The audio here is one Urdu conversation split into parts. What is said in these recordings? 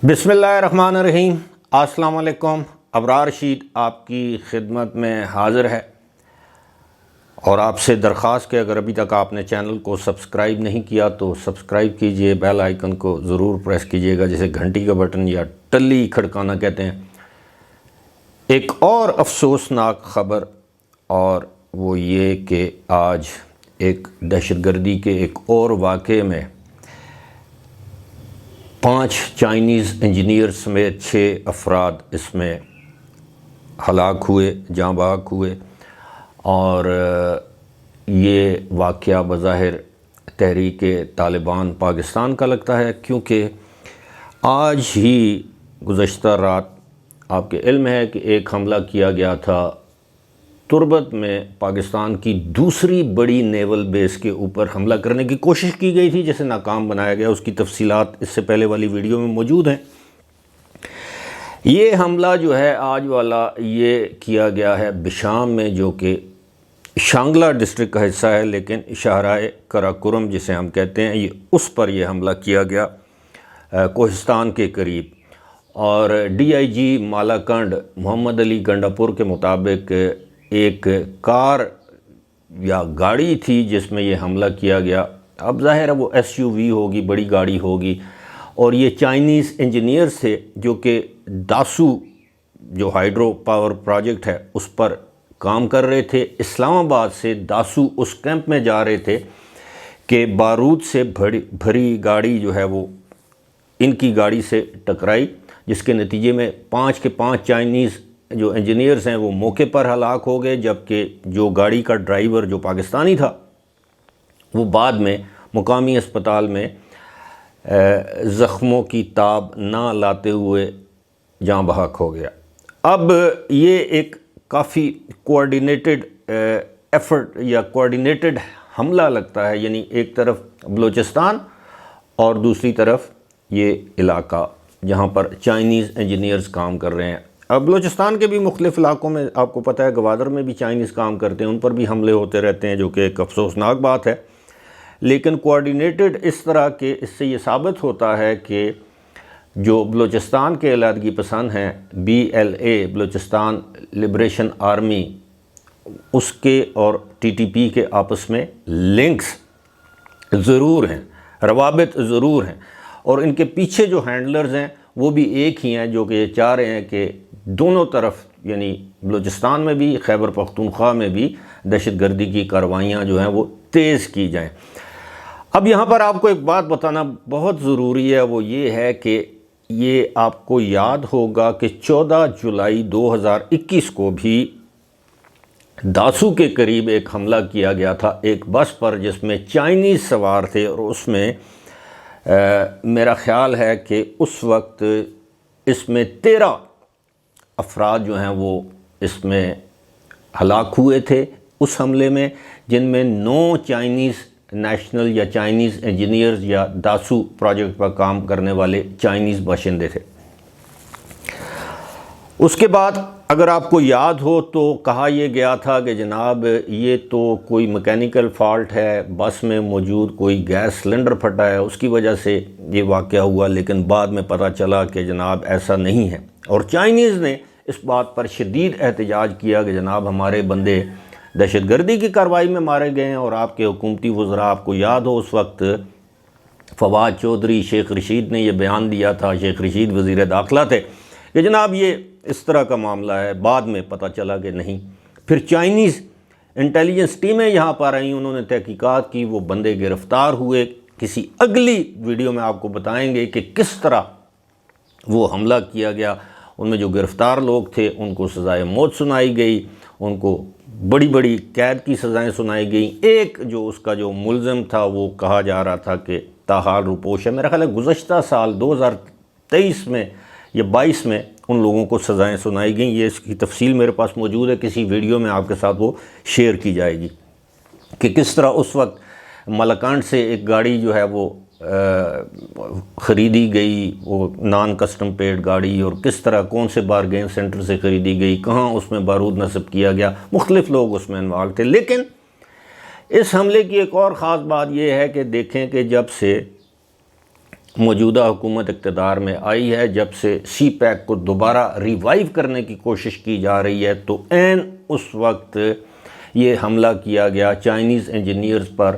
بسم اللہ الرحمن الرحیم۔ السلام علیکم۔ ابرار رشید آپ کی خدمت میں حاضر ہے اور آپ سے درخواست کہ اگر ابھی تک آپ نے چینل کو سبسکرائب نہیں کیا تو سبسکرائب کیجئے، بیل آئیکن کو ضرور پریس کیجئے گا جسے گھنٹی کا بٹن یا ٹلی کھڑکانا کہتے ہیں۔ ایک اور افسوسناک خبر، اور وہ یہ کہ آج ایک دہشت گردی کے ایک اور واقعے میں 5 چائنیز انجینئر سمیت 6 افراد اس میں ہلاک ہوئے، جاں بحق ہوئے، اور یہ واقعہ بظاہر تحریک طالبان پاکستان کا لگتا ہے، کیونکہ آج ہی گزشتہ رات آپ کے علم ہے کہ ایک حملہ کیا گیا تھا تربت میں، پاکستان کی دوسری بڑی نیول بیس کے اوپر حملہ کرنے کی کوشش کی گئی تھی جسے ناکام بنایا گیا۔ اس کی تفصیلات اس سے پہلے والی ویڈیو میں موجود ہیں۔ یہ حملہ جو ہے آج والا یہ کیا گیا ہے بشام میں، جو کہ شانگلہ ڈسٹرکٹ کا حصہ ہے، لیکن شاہراہ قراقرم جسے ہم کہتے ہیں، اس پر یہ حملہ کیا گیا کوہستان کے قریب۔ اور ڈی آئی جی مالاکنڈ محمد علی گنڈاپور کے مطابق ایک کار یا گاڑی تھی جس میں یہ حملہ کیا گیا۔ اب ظاہر ہے وہ ایس یو وی ہوگی، بڑی گاڑی ہوگی، اور یہ چائنیز انجینئرز تھے جو کہ داسو جو ہائیڈرو پاور پروجیکٹ ہے اس پر کام کر رہے تھے۔ اسلام آباد سے داسو اس کیمپ میں جا رہے تھے کہ بارود سے بھری گاڑی جو ہے وہ ان کی گاڑی سے ٹکرائی، جس کے نتیجے میں 5 کے 5 چائنیز جو انجینئرز ہیں وہ موقع پر ہلاک ہو گئے، جبکہ جو گاڑی کا ڈرائیور جو پاکستانی تھا وہ بعد میں مقامی اسپتال میں زخموں کی تاب نہ لاتے ہوئے جاں بحق ہو گیا۔ اب یہ ایک کافی کوآرڈینیٹڈ ایفرٹ یا کوآرڈینیٹڈ حملہ لگتا ہے، یعنی ایک طرف بلوچستان اور دوسری طرف یہ علاقہ جہاں پر چائنیز انجینئرز کام کر رہے ہیں۔ اب بلوچستان کے بھی مختلف علاقوں میں آپ کو پتہ ہے گوادر میں بھی چائنیز کام کرتے ہیں، ان پر بھی حملے ہوتے رہتے ہیں، جو کہ ایک افسوسناک بات ہے۔ لیکن کوآرڈینیٹڈ اس طرح کے اس سے یہ ثابت ہوتا ہے کہ جو بلوچستان کے علیحدگی پسند ہیں، BLA بلوچستان لبریشن آرمی، اس کے اور TTP کے آپس میں لنکس ضرور ہیں، روابط ضرور ہیں، اور ان کے پیچھے جو ہینڈلرز ہیں وہ بھی ایک ہی ہیں، جو کہ یہ چاہ رہے ہیں کہ دونوں طرف یعنی بلوچستان میں بھی خیبر پختونخوا میں بھی دہشت گردی کی کارروائیاں جو ہیں وہ تیز کی جائیں۔ اب یہاں پر آپ کو ایک بات بتانا بہت ضروری ہے، وہ یہ ہے کہ یہ آپ کو یاد ہوگا کہ 14 جولائی 2021 کو بھی داسو کے قریب ایک حملہ کیا گیا تھا ایک بس پر جس میں چائنیز سوار تھے، اور اس میں میرا خیال ہے کہ اس وقت اس میں 13 افراد جو ہیں وہ اس میں ہلاک ہوئے تھے اس حملے میں، جن میں 9 چائنیز نیشنل یا چائنیز انجینئرز یا داسو پروجیکٹ پر کام کرنے والے چائنیز باشندے تھے۔ اس کے بعد اگر آپ کو یاد ہو تو کہا یہ گیا تھا کہ جناب یہ تو کوئی میکینیکل فالٹ ہے، بس میں موجود کوئی گیس سلنڈر پھٹا ہے، اس کی وجہ سے یہ واقعہ ہوا، لیکن بعد میں پتہ چلا کہ جناب ایسا نہیں ہے، اور چائنیز نے اس بات پر شدید احتجاج کیا کہ جناب ہمارے بندے دہشت گردی کی کارروائی میں مارے گئے ہیں۔ اور آپ کے حکومتی وزراء، آپ کو یاد ہو اس وقت فواد چودھری، شیخ رشید نے یہ بیان دیا تھا، شیخ رشید وزیر داخلہ تھے، کہ جناب یہ اس طرح کا معاملہ ہے۔ بعد میں پتہ چلا کہ نہیں، پھر چائنیز انٹیلیجنس ٹیمیں یہاں پر آئیں، انہوں نے تحقیقات کی، وہ بندے گرفتار ہوئے۔ کسی اگلی ویڈیو میں آپ کو بتائیں گے کہ کس طرح وہ حملہ کیا گیا۔ ان میں جو گرفتار لوگ تھے ان کو سزائے موت سنائی گئی، ان کو بڑی بڑی قید کی سزائیں سنائی گئیں۔ ایک جو اس کا جو ملزم تھا وہ کہا جا رہا تھا کہ تاحال روپوش ہے۔ میرا خیال ہے گزشتہ سال 2023 میں یا 22 میں ان لوگوں کو سزائیں سنائی گئیں۔ یہ اس کی تفصیل میرے پاس موجود ہے، کسی ویڈیو میں آپ کے ساتھ وہ شیئر کی جائے گی کہ کس طرح اس وقت ملاکنڈ سے ایک گاڑی جو ہے وہ خریدی گئی، وہ نان کسٹم پیڈ گاڑی، اور کس طرح کون سے بارگین سینٹر سے خریدی گئی، کہاں اس میں بارود نصب کیا گیا، مختلف لوگ اس میں انوالو تھے۔ لیکن اس حملے کی ایک اور خاص بات یہ ہے کہ دیکھیں کہ جب سے موجودہ حکومت اقتدار میں آئی ہے، جب سے سی پیک کو دوبارہ ریوائیو کرنے کی کوشش کی جا رہی ہے، تو عین اس وقت یہ حملہ کیا گیا چائنیز انجینئرز پر،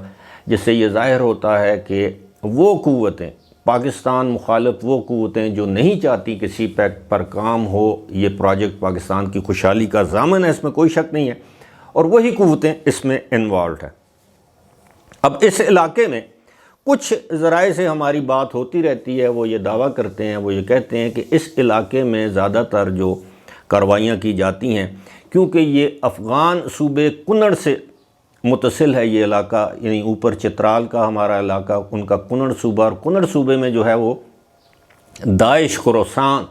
جس سے یہ ظاہر ہوتا ہے کہ وہ قوتیں، پاکستان مخالف وہ قوتیں جو نہیں چاہتی کہ سی پیک پر کام ہو، یہ پروجیکٹ پاکستان کی خوشحالی کا ضامن ہے، اس میں کوئی شک نہیں ہے، اور وہی قوتیں اس میں انوالوڈ ہیں۔ اب اس علاقے میں کچھ ذرائع سے ہماری بات ہوتی رہتی ہے، وہ یہ دعویٰ کرتے ہیں، وہ یہ کہتے ہیں کہ اس علاقے میں زیادہ تر جو کارروائیاں کی جاتی ہیں، کیونکہ یہ افغان صوبے کنڑ سے متصل ہے یہ علاقہ، یعنی اوپر چترال کا ہمارا علاقہ، ان کا کنڑ صوبہ، اور کنڑ صوبے میں جو ہے وہ داعش خراسان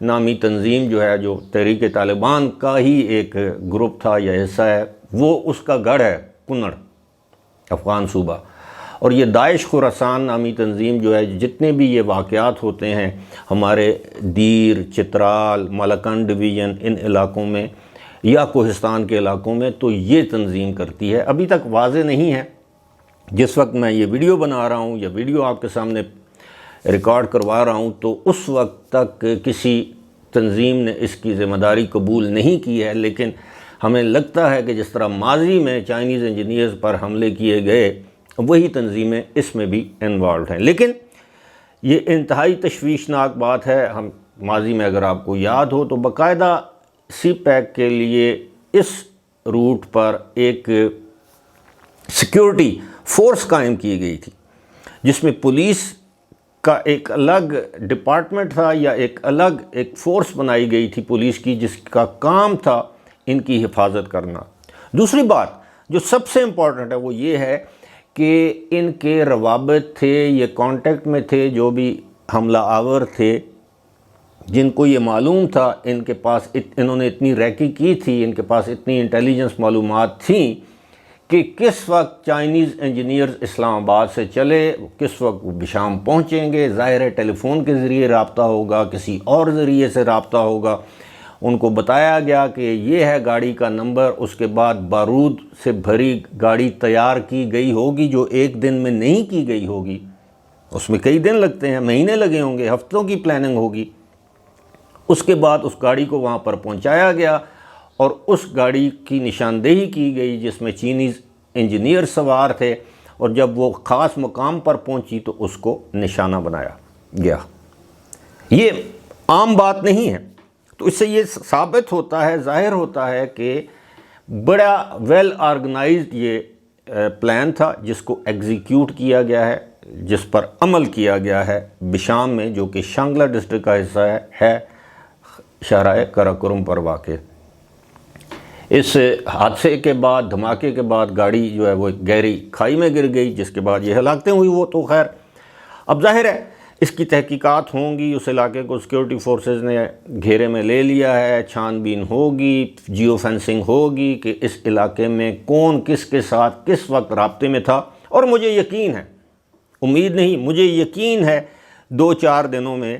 نامی تنظیم جو ہے، جو تحریک طالبان کا ہی ایک گروپ تھا یا حصہ ہے، وہ اس کا گڑھ ہے کنڑ افغان صوبہ۔ اور یہ داعش خراسان نامی تنظیم جو ہے، جتنے بھی یہ واقعات ہوتے ہیں ہمارے دیر، چترال، مالاکنڈ ڈویژن، ان علاقوں میں یا کوہستان کے علاقوں میں، تو یہ تنظیم کرتی ہے۔ ابھی تک واضح نہیں ہے، جس وقت میں یہ ویڈیو بنا رہا ہوں یا ویڈیو آپ کے سامنے ریکارڈ کروا رہا ہوں، تو اس وقت تک کسی تنظیم نے اس کی ذمہ داری قبول نہیں کی ہے، لیکن ہمیں لگتا ہے کہ جس طرح ماضی میں چائنیز انجینئرز پر حملے کیے گئے، وہی تنظیمیں اس میں بھی انوالوڈ ہیں۔ لیکن یہ انتہائی تشویشناک بات ہے۔ ہم ماضی میں اگر آپ کو یاد ہو تو باقاعدہ سی پیک کے لیے اس روٹ پر ایک سیکیورٹی فورس قائم کی گئی تھی، جس میں پولیس کا ایک الگ ڈپارٹمنٹ تھا یا ایک الگ ایک فورس بنائی گئی تھی پولیس کی، جس کا کام تھا ان کی حفاظت کرنا۔ دوسری بات جو سب سے امپورٹنٹ ہے وہ یہ ہے کہ ان کے روابط تھے، یہ کانٹیکٹ میں تھے جو بھی حملہ آور تھے، جن کو یہ معلوم تھا، ان کے پاس انہوں نے اتنی ریکی کی تھی، ان کے پاس اتنی انٹیلیجنس معلومات تھیں کہ کس وقت چائنیز انجینئرز اسلام آباد سے چلے، کس وقت وہ بشام پہنچیں گے۔ ظاہر ہے ٹیلی فون کے ذریعے رابطہ ہوگا، کسی اور ذریعے سے رابطہ ہوگا۔ ان کو بتایا گیا کہ یہ ہے گاڑی کا نمبر، اس کے بعد بارود سے بھری گاڑی تیار کی گئی ہوگی، جو ایک دن میں نہیں کی گئی ہوگی، اس میں کئی دن لگتے ہیں، مہینے لگے ہوں گے، ہفتوں کی پلاننگ ہوگی۔ اس کے بعد اس گاڑی کو وہاں پر پہنچایا گیا اور اس گاڑی کی نشاندہی کی گئی جس میں چینیز انجینئر سوار تھے، اور جب وہ خاص مقام پر پہنچی تو اس کو نشانہ بنایا گیا۔ یہ عام بات نہیں ہے، تو اس سے یہ ثابت ہوتا ہے، ظاہر ہوتا ہے کہ بڑا ویل آرگنائزڈ یہ پلان تھا، جس کو ایگزیکیوٹ کیا گیا ہے، جس پر عمل کیا گیا ہے بشام میں، جو کہ شانگلہ ڈسٹرکٹ کا حصہ ہے شاہراہ قراقرم پر واقع۔ اس حادثے کے بعد، دھماکے کے بعد، گاڑی جو ہے وہ ایک گہری کھائی میں گر گئی، جس کے بعد یہ ہلاکتیں ہوئی۔ وہ تو خیر اب ظاہر ہے اس کی تحقیقات ہوں گی، اس علاقے کو سیکیورٹی فورسز نے گھیرے میں لے لیا ہے، چھان بین ہوگی، جیو فینسنگ ہوگی کہ اس علاقے میں کون کس کے ساتھ کس وقت رابطے میں تھا۔ اور مجھے یقین ہے، امید نہیں، مجھے یقین ہے 2-4 دنوں میں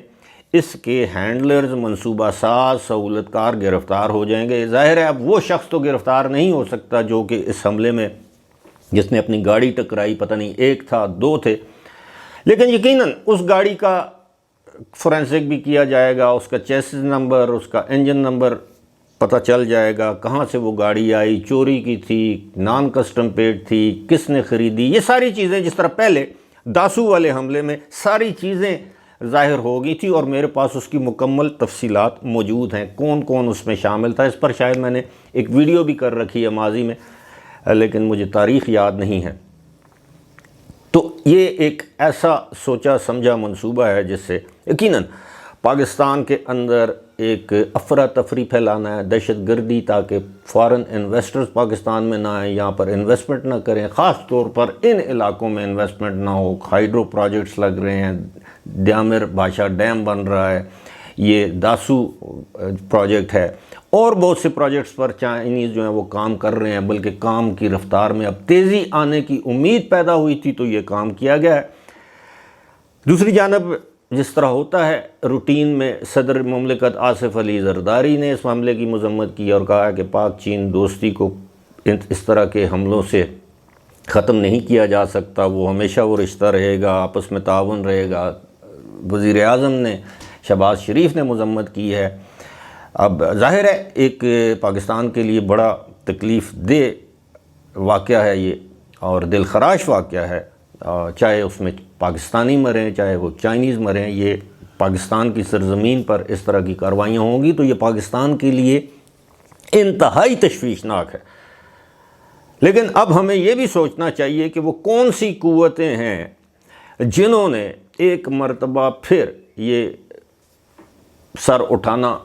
اس کے ہینڈلرز، منصوبہ ساز، سہولت کار گرفتار ہو جائیں گے۔ ظاہر ہے اب وہ شخص تو گرفتار نہیں ہو سکتا جو کہ اس حملے میں جس نے اپنی گاڑی ٹکرائی، پتہ نہیں 1 تھا 2 تھے، لیکن یقیناً اس گاڑی کا فورینسک بھی کیا جائے گا، اس کا چیسز نمبر، اس کا انجن نمبر پتہ چل جائے گا، کہاں سے وہ گاڑی آئی، چوری کی تھی، نان کسٹم پیڈ تھی، کس نے خریدی، یہ ساری چیزیں جس طرح پہلے داسو والے حملے میں ساری چیزیں ظاہر ہو گئی تھی، اور میرے پاس اس کی مکمل تفصیلات موجود ہیں، کون کون اس میں شامل تھا۔ اس پر شاید میں نے ایک ویڈیو بھی کر رکھی ہے ماضی میں، لیکن مجھے تاریخ یاد نہیں ہے۔ تو یہ ایک ایسا سوچا سمجھا منصوبہ ہے جس سے یقیناً پاکستان کے اندر ایک افراتفری پھیلانا ہے، دہشت گردی، تاکہ فارن انویسٹرز پاکستان میں نہ آئیں، یہاں پر انویسٹمنٹ نہ کریں، خاص طور پر ان علاقوں میں انویسٹمنٹ نہ ہو۔ ہائیڈرو پروجیکٹس لگ رہے ہیں، دیامر بھاشا ڈیم بن رہا ہے، یہ داسو پروجیکٹ ہے، اور بہت سے پروجیکٹس پر چائنیز جو ہیں وہ کام کر رہے ہیں، بلکہ کام کی رفتار میں اب تیزی آنے کی امید پیدا ہوئی تھی تو یہ کام کیا گیا ہے۔ دوسری جانب جس طرح ہوتا ہے روٹین میں، صدر مملکت آصف علی زرداری نے اس معاملے کی مذمت کی اور کہا کہ پاک چین دوستی کو اس طرح کے حملوں سے ختم نہیں کیا جا سکتا، وہ ہمیشہ وہ رشتہ رہے گا، آپس میں تعاون رہے گا، وزیر اعظم نے، شہباز شریف نے مذمت کی ہے۔ اب ظاہر ہے ایک پاکستان کے لیے بڑا تکلیف دہ واقعہ ہے یہ، اور دل خراش واقعہ ہے، چاہے اس میں پاکستانی مریں چاہے وہ چائنیز مریں، یہ پاکستان کی سرزمین پر اس طرح کی کارروائیاں ہوں گی تو یہ پاکستان کے لیے انتہائی تشویشناک ہے۔ لیکن اب ہمیں یہ بھی سوچنا چاہیے کہ وہ کون سی قوتیں ہیں جنہوں نے ایک مرتبہ پھر یہ سر اٹھانا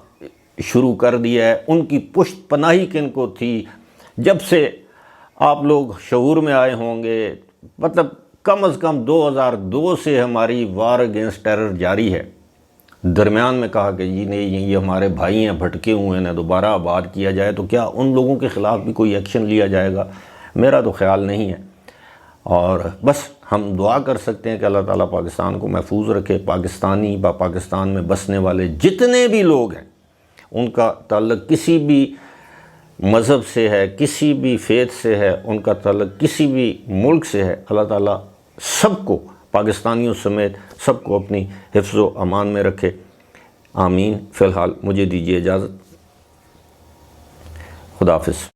شروع کر دیا ہے۔ ان کی پشت پناہی کن کو تھی؟ جب سے آپ لوگ شعور میں آئے ہوں گے، مطلب کم از کم 2002 سے ہماری وار اگینسٹ ٹیرر جاری ہے۔ درمیان میں کہا کہ جی نہیں یہ ہمارے بھائی ہیں، بھٹکے ہوئے ہیں، دوبارہ آباد کیا جائے، تو کیا ان لوگوں کے خلاف بھی کوئی ایکشن لیا جائے گا؟ میرا تو خیال نہیں ہے۔ اور بس ہم دعا کر سکتے ہیں کہ اللہ تعالیٰ پاکستان کو محفوظ رکھے۔ پاکستانی پاکستان میں بسنے والے جتنے بھی لوگ ہیں ان کا تعلق کسی بھی مذہب سے ہے، کسی بھی فیتھ سے ہے، ان کا تعلق کسی بھی ملک سے ہے، اللہ تعالیٰ سب کو، پاکستانیوں سمیت سب کو اپنی حفظ و امان میں رکھے، آمین۔ فی الحال مجھے دیجیے اجازت، خدا حافظ۔